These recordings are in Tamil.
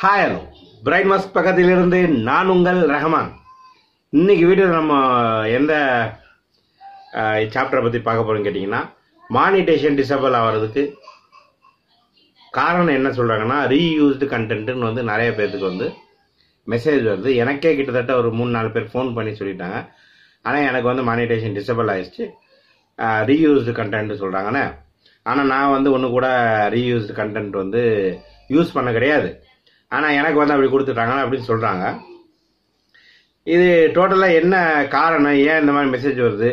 ஹாய் ஹலோ பிரைன் மாஸ்க் பக்கத்திலிருந்து நான் உங்கள் ரஹமான். இன்னைக்கு வீடியோ நம்ம எந்த சாப்டரை பற்றி பார்க்க போகிறோம்னு கேட்டிங்கன்னா, மானிட்டேஷன் டிசபிள் ஆகிறதுக்கு காரணம் என்ன சொல்கிறாங்கன்னா, ரீயூஸ்டு கண்டென்ட்னு வந்து நிறைய பேர்த்துக்கு வந்து மெசேஜ் வருது. எனக்கே கிட்டத்தட்ட ஒரு 3-4 பேர் ஃபோன் பண்ணி சொல்லிட்டாங்க. ஆனால் எனக்கு வந்து மானிட்டேஷன் டிசபிள் ஆகிடுச்சு, ரீயூஸ்டு கண்டென்ட் சொல்கிறாங்கண்ணே. ஆனால் நான் வந்து ஒன்று கூட ரீயூஸ்டு கண்டென்ட் வந்து யூஸ் பண்ண கிடையாது. ஆனால் எனக்கு வந்து அப்படி கொடுத்துட்டாங்க அப்படின்னு சொல்கிறாங்க. இது டோட்டலாக என்ன காரணம், ஏன் இந்த மாதிரி மெசேஜ் வருது,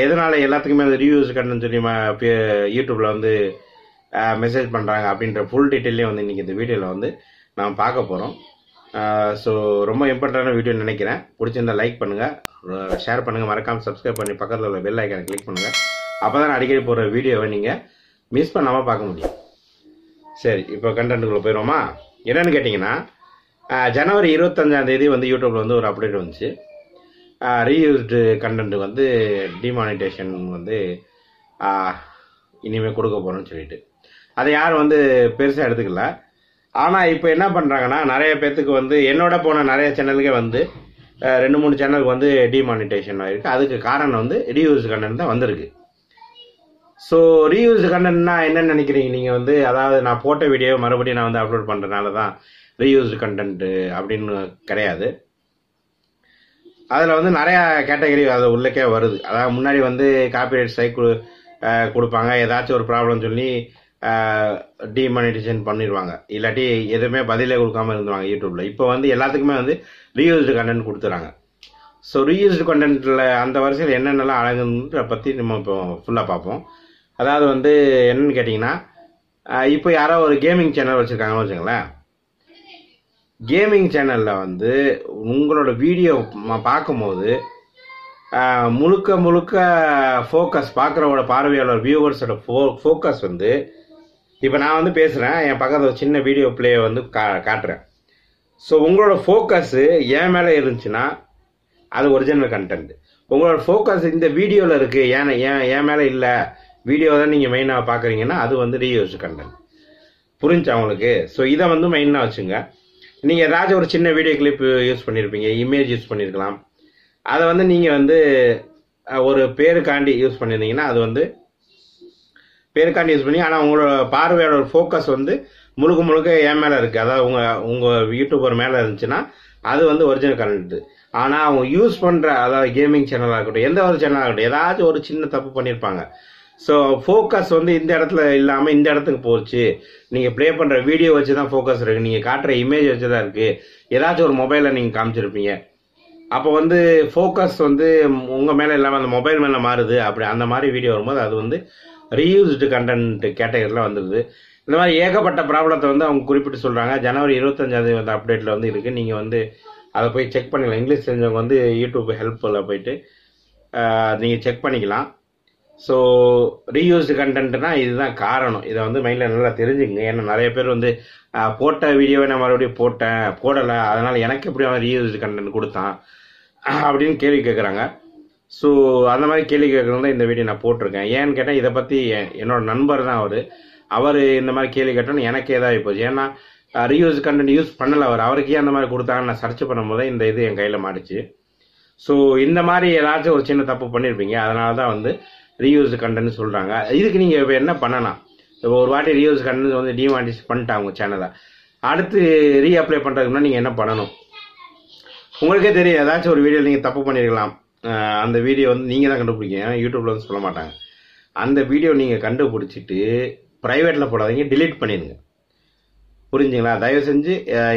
எதனால் எல்லாத்துக்குமே வந்து ரீயூஸ் கண்டென்ட் சொல்லி யூடியூப்பில் வந்து மெசேஜ் பண்ணுறாங்க அப்படின்ற ஃபுல் டீட்டெயிலையும் வந்து இன்றைக்கி இந்த வீடியோவில் வந்து நாம் பார்க்க போகிறோம். ஸோ ரொம்ப இம்பார்ட்டண்டான வீடியோன்னு நினைக்கிறேன். பிடிச்சிருந்தா லைக் பண்ணுங்கள், ஷேர் பண்ணுங்கள், மறக்காமல் சப்ஸ்கிரைப் பண்ணி பக்கத்தில் உள்ள பெல் ஐக்கானை கிளிக் பண்ணுங்கள். அப்போ தான் அடிக்கடி போகிற வீடியோவை நீங்கள் மிஸ் பண்ணாமல் பார்க்க முடியும். சரி, இப்போ கண்டென்ட்டுக்குள்ளே போயிடுவோமா? என்னன்னு கேட்டிங்கன்னா, ஜனவரி 25 வந்து யூடியூப்பில் வந்து ஒரு அப்டேட் வந்துச்சு. ரீயூஸ்டு கண்டென்ட் வந்து டிமானிட்டேஷன் வந்து இனிமேல் கொடுக்க போகிறோன்னு சொல்லிட்டு அதை யாரும் வந்து பெருசாக எடுத்துக்கல. ஆனால் இப்போ என்ன பண்ணுறாங்கன்னா, நிறைய பேர்த்துக்கு வந்து என்னோட போன நிறைய சேனலுக்கே வந்து 2-3 சேனலுக்கு வந்து டிமானிட்டேஷன் ஆகிருக்கு. அதுக்கு காரணம் வந்து ரீயூஸ்டு கண்டென்ட் தான் வந்திருக்கு. ஸோ ரீயூஸ்டு கண்டென்ட்னா என்னன்னு நினைக்கிறீங்க நீங்கள் வந்து? அதாவது நான் போட்ட வீடியோ மறுபடியும் நான் வந்து அப்லோட் பண்ணுறதுனால தான் ரீயூஸ்டு கண்டென்ட் அப்படின்னு கிடையாது. அதில் வந்து நிறையா கேட்டகரி அது உள்ளக்கே வருது. அதாவது முன்னாடி வந்து காப்பிரைட் ஸ்ட்ரைக் கொடுப்பாங்க, ஏதாச்சும் ஒரு ப்ராப்ளம் சொல்லி டிமானிட்டேஷன் பண்ணிடுவாங்க, இல்லாட்டி எதுவுமே பதிலே கொடுக்காம இருந்துருவாங்க யூடியூப்பில். இப்போ வந்து எல்லாத்துக்குமே வந்து ரீயூஸ்டு கண்டென்ட் கொடுத்துறாங்க. ஸோ ரீயூஸ்டு கண்டென்ட்டில் அந்த வரிசையில் என்னென்னலாம் அழகுன்ற பற்றி நம்ம இப்போ ஃபுல்லாக பார்ப்போம். அதாவது வந்து என்னன்னு கேட்டிங்கன்னா, இப்போ யாரோ ஒரு கேமிங் சேனல் வச்சுருக்காங்கன்னு வச்சுங்களேன். கேமிங் சேனலில் வந்து உங்களோட வீடியோ பார்க்கும்போது முழுக்க முழுக்க ஃபோக்கஸ், பார்க்குறவோட பார்வையாளர் வியூவர்ஸோட ஃபோக்கஸ் வந்து, இப்போ நான் வந்து பேசுகிறேன், என் பக்கத்தில் ஒரு சின்ன வீடியோ பிளே வந்து காட்டுறேன். ஸோ உங்களோட ஃபோக்கஸ்ஸு என் மேலே இருந்துச்சுன்னா அது ஒரிஜினல் கண்டென்ட். உங்களோட ஃபோக்கஸ் இந்த வீடியோவில் இருக்குது, என் மேலே இல்லை, வீடியோ தான் நீங்கள் மெயினாக பார்க்குறீங்கன்னா அது வந்து ரீயூஸ்டு கண்டென்ட். புரிஞ்சா உங்களுக்கு? ஸோ இதை வந்து மெயினாக வச்சுங்க. நீங்கள் ஏதாச்சும் ஒரு சின்ன வீடியோ கிளிப் யூஸ் பண்ணியிருப்பீங்க, இமேஜ் யூஸ் பண்ணியிருக்கலாம், அதை வந்து நீங்கள் வந்து ஒரு பேருக்காண்டி யூஸ் பண்ணியிருந்தீங்கன்னா அது வந்து பேருக்காண்டி யூஸ் பண்ணி, ஆனால் உங்களோட பார்வையோட ஃபோக்கஸ் வந்து முழுக்க முழுக்க என் மேலே இருக்குது, அதாவது உங்கள் யூடியூபர் மேலே இருந்துச்சுன்னா அது வந்து ஒரிஜினல் கண்டென்ட். ஆனால் அவங்க யூஸ் பண்ணுற, அதாவது கேமிங் சேனலாக இருக்கட்டும், எந்த ஒரு சேனலாக இருக்கட்டும், ஏதாச்சும் ஒரு சின்ன தப்பு பண்ணியிருப்பாங்க. ஸோ ஃபோக்கஸ் வந்து இந்த இடத்துல இல்லாமல் இந்த இடத்துக்கு போச்சு. நீங்கள் ப்ளே பண்ணுற வீடியோ வச்சு தான் ஃபோக்கஸ் இருக்குது, நீங்கள் காட்டுற இமேஜ் வச்சு தான் இருக்குது, ஏதாச்சும் ஒரு மொபைலில் நீங்கள் காமிச்சிருப்பீங்க. அப்போ வந்து ஃபோக்கஸ் வந்து உங்கள் மேலே இல்லாமல் அந்த மொபைல் மேலே மாறுது. அப்படி அந்த மாதிரி வீடியோ வரும்போது அது வந்து ரீயூஸ்டு கண்டென்ட் கேட்டகரியில் வந்துடுது. இந்த மாதிரி ஏகப்பட்ட ப்ராப்ளத்தை வந்து அவங்க குறிப்பிட்டு சொல்கிறாங்க. ஜனவரி 25 வந்து அப்டேட்டில் வந்து இருக்குது. நீங்கள் வந்து அதை போய் செக் பண்ணிக்கலாம். இங்கிலீஷ் தெரிஞ்சவங்க வந்து யூடியூப் ஹெல்ப்பில் போயிட்டு நீங்கள் செக் பண்ணிக்கலாம். ஸோ ரீயூஸ்டு கண்டென்ட்னா இதுதான் காரணம். இதை வந்து மைண்டில் நல்லா தெரிஞ்சுங்க. ஏன்னா நிறைய பேர் வந்து போட்ட வீடியோவை நான் மறுபடியும் போடலை, அதனால் எனக்கு எப்படி அவன் ரீயூஸ்டு கண்டென்ட் கொடுத்தான் அப்படின்னு கேள்வி கேட்குறாங்க. ஸோ அந்த மாதிரி கேள்வி கேட்குறதுல இந்த வீடியோ நான் போட்டிருக்கேன். ஏன்னு கேட்டால் இதை பற்றி என்னோட நண்பர் தான் அவர் இந்த மாதிரி கேள்வி கேட்டோன்னு எனக்கு ஏதாவது போச்சு. ஏன்னா ரீயூஸ் கண்டென்ட் யூஸ் பண்ணலை அவருக்கு ஏன் அந்த மாதிரி கொடுத்தாங்கன்னு நான் சர்ச் பண்ணும்போது இந்த இது என் கையில் மாட்டுச்சு. ஸோ இந்த மாதிரி ஏதாச்சும் ஒரு சின்ன தப்பு பண்ணியிருப்பீங்க, அதனால தான் வந்து ரீயூஸ் கண்டென்ட் சொல்கிறாங்க. இதுக்கு நீங்கள் இப்போ என்ன பண்ணலாம்? இப்போ ஒரு வாட்டி ரீயூஸ் கண்டென்ட் வந்து டிமானிட்டேஷன் பண்ணிட்டாங்க உங்கள் சேனலை, அடுத்து ரீஅப்ளை பண்ணுறதுக்கு முன்னாடி நீங்கள் என்ன பண்ணணும்? உங்களுக்கே தெரியும், ஏதாச்சும் ஒரு வீடியோ நீங்கள் தப்பு பண்ணியிருக்கலாம். அந்த வீடியோ வந்து நீங்கள் தான் கண்டுபிடிக்கீங்க, ஏன்னா யூடியூப்பில் வந்து சொல்ல மாட்டாங்க. அந்த வீடியோ நீங்கள் கண்டுபிடிச்சிட்டு ப்ரைவேட்டில் போடாதீங்க, டிலீட் பண்ணிடுங்க. புரிஞ்சுங்களா? தயவு செஞ்சு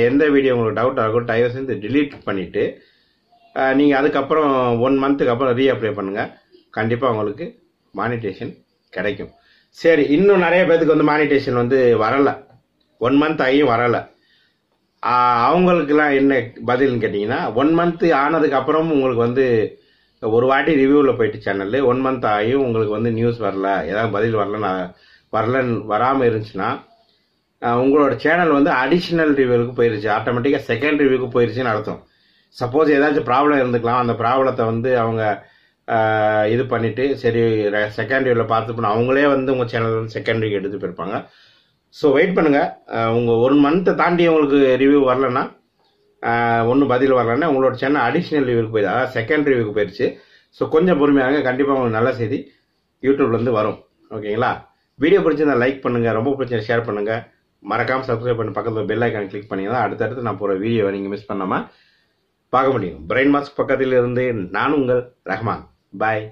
எந்த வீடியோ உங்களுக்கு டவுட் ஆகும் தயவு செஞ்சு டிலீட் பண்ணிவிட்டு நீங்கள் அதுக்கப்புறம் 1 மந்த்துக்கு அப்புறம் ரீஅப்ளை பண்ணுங்கள். கண்டிப்பாக உங்களுக்கு மானிட்டேஷன் கிடைக்கும். சரி, இன்னும் நிறைய பேருக்கு வந்து மானிட்டேஷன் வந்து வரலை, 1 மந்த் ஆகியும் வரலை. அவங்களுக்கெல்லாம் என்ன பதில்னு கேட்டிங்கன்னா, 1 மந்த் ஆனதுக்கு அப்புறம் உங்களுக்கு வந்து ஒரு வாட்டி ரிவ்யூவில் போயிட்டு சேனல் 1 மந்த் ஆகியும் உங்களுக்கு வந்து நியூஸ் வரல, ஏதாவது பதில் வராமல் இருந்துச்சுன்னா உங்களோட சேனல் வந்து அடிஷ்னல் ரிவ்யூவுக்கு போயிருச்சு, ஆட்டோமேட்டிக்காக செகண்ட் ரிவ்யூக்கு போயிருச்சுன்னு அர்த்தம். சப்போஸ் ஏதாச்சும் ப்ராப்ளம் இருந்துக்கலாம், அந்த ப்ராப்ளத்தை வந்து அவங்க இது பண்ணிவிட்டு சரி செகண்ட் ரிவ்யூவில் பார்த்து அவங்களே வந்து உங்கள் சேனல் வந்து செகண்ட் ரிவ்யூ எடுத்து போயிருப்பாங்க. ஸோ வெயிட் பண்ணுங்கள். உங்கள் 1 மந்த்தை தாண்டி உங்களுக்கு ரிவ்யூ வரலன்னா, ஒன்றும் பதில் வரலன்னா உங்களோட சேனல் அடிஷ்னல் ரிவ்யூக்கு போயிடுது, அதாவது செகண்ட் ரிவ்யூக்கு போயிடுச்சு. ஸோ கொஞ்சம் பொறுமையாக கண்டிப்பாக உங்களுக்கு நல்ல செய்தி யூடியூப்லேருந்து வரும். ஓகேங்களா? வீடியோ பிடிச்சிருந்தா லைக் பண்ணுங்கள், ரொம்ப பிடிச்ச ஷேர் பண்ணுங்கள், மறக்காமல் சப்ஸ்கிரைப் பண்ணி பக்கத்தில் பெல் ஐக்கான் கிளிக் பண்ணிங்கன்னா அடுத்தடுத்து நான் போகிற வீடியோவை நீங்கள் மிஸ் பண்ணாமல் பார்க்க முடியும். பிரெயின் மாஸ்க் பக்கத்தில் இருந்து நான் உங்கள் ரஹ்மான். பாய்.